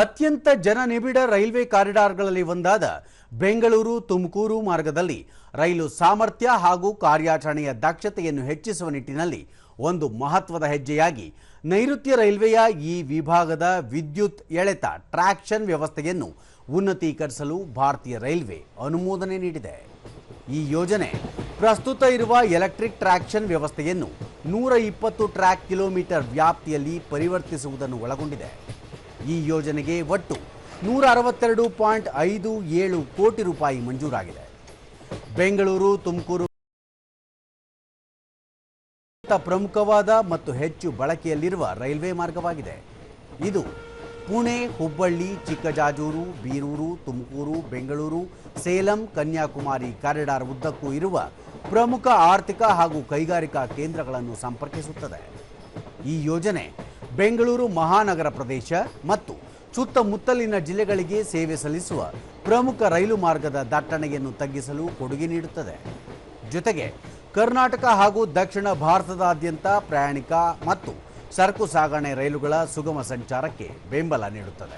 ಅತ್ಯಂತ ಜನನಿಬಿಡ ರೈಲ್ವೆ ಕಾರಿಡಾರ್ಗಳಲ್ಲಿ ಒಂದಾದ ಬೆಂಗಳೂರು ತುಮಕೂರು ಮಾರ್ಗದಲ್ಲಿ ರೈಲು ಸಾಮರ್ಥ್ಯ ಹಾಗೂ ಕಾರ್ಯಾಚರಣೆಯ ದಕ್ಷತೆಯನ್ನು ಹೆಚ್ಚಿಸುವ ನಿಟ್ಟಿನಲ್ಲಿ ಒಂದು ಮಹತ್ವದ ಹೆಜ್ಜೆಯಾಗಿ ನೈಋತ್ಯ ರೈಲ್ವೆಯ ಈ ವಿಭಾಗದ ವಿದ್ಯುತ್ ಎಳೆತ ಟ್ರಾಕ್ಷನ್ ವ್ಯವಸ್ಥೆಯನ್ನು ಉನ್ನತೀಕರಿಸಲು ಭಾರತೀಯ ರೈಲ್ವೆ ಅನುಮೋದನೆ ನೀಡಿದೆ. ಈ ಯೋಜನೆ ಪ್ರಸ್ತುತ ಇರುವ ಎಲೆಕ್ಟ್ರಿಕ್ ಟ್ರಾಕ್ಷನ್ ವ್ಯವಸ್ಥೆಯನ್ನು 120 ಟ್ರ್ಯಾಕ್ ಕಿಲೋಮೀಟರ್ ವ್ಯಾಪ್ತಿಯಲ್ಲಿ ಪರಿವರ್ತಿಸುವುದನ್ನು ಒಳಗೊಂಡಿದೆ. ಈ ಯೋಜನೆಗೆ ಒಟ್ಟು 162.57 ಕೋಟಿ ರೂಪಾಯಿ ಮಂಜೂರಾಗಿದೆ. ಬೆಂಗಳೂರು ತುಮಕೂರು ಪ್ರಮುಖವಾದ ಮತ್ತು ಹೆಚ್ಚು ಬಳಕೆಯಲ್ಲಿರುವ ರೈಲ್ವೆ ಮಾರ್ಗವಾಗಿದೆ. ಇದು ಪುಣೆ, ಹುಬ್ಬಳ್ಳಿ, ಚಿಕ್ಕಜಾಜೂರು, ಬೀರೂರು, ತುಮಕೂರು, ಬೆಂಗಳೂರು, ಸೇಲಂ, ಕನ್ಯಾಕುಮಾರಿ ಕಾರಿಡಾರ್ ಉದ್ದಕ್ಕೂ ಇರುವ ಪ್ರಮುಖ ಆರ್ಥಿಕ ಹಾಗೂ ಕೈಗಾರಿಕಾ ಕೇಂದ್ರಗಳನ್ನು ಸಂಪರ್ಕಿಸುತ್ತದೆ. ಈ ಯೋಜನೆ ಬೆಂಗಳೂರು ಮಹಾನಗರ ಪ್ರದೇಶ ಮತ್ತು ಸುತ್ತಮುತ್ತಲಿನ ಜಿಲ್ಲೆಗಳಿಗೆ ಸೇವೆ ಸಲ್ಲಿಸುವ ಪ್ರಮುಖ ರೈಲು ಮಾರ್ಗದ ದಟ್ಟಣೆಯನ್ನು ತಗ್ಗಿಸಲು ಕೊಡುಗೆ ನೀಡುತ್ತದೆ. ಜೊತೆಗೆ ಕರ್ನಾಟಕ ಹಾಗೂ ದಕ್ಷಿಣ ಭಾರತದಾದ್ಯಂತ ಪ್ರಯಾಣಿಕ ಮತ್ತು ಸರಕು ಸಾಗಣೆ ರೈಲುಗಳ ಸುಗಮ ಸಂಚಾರಕ್ಕೆ ಬೆಂಬಲ ನೀಡುತ್ತದೆ.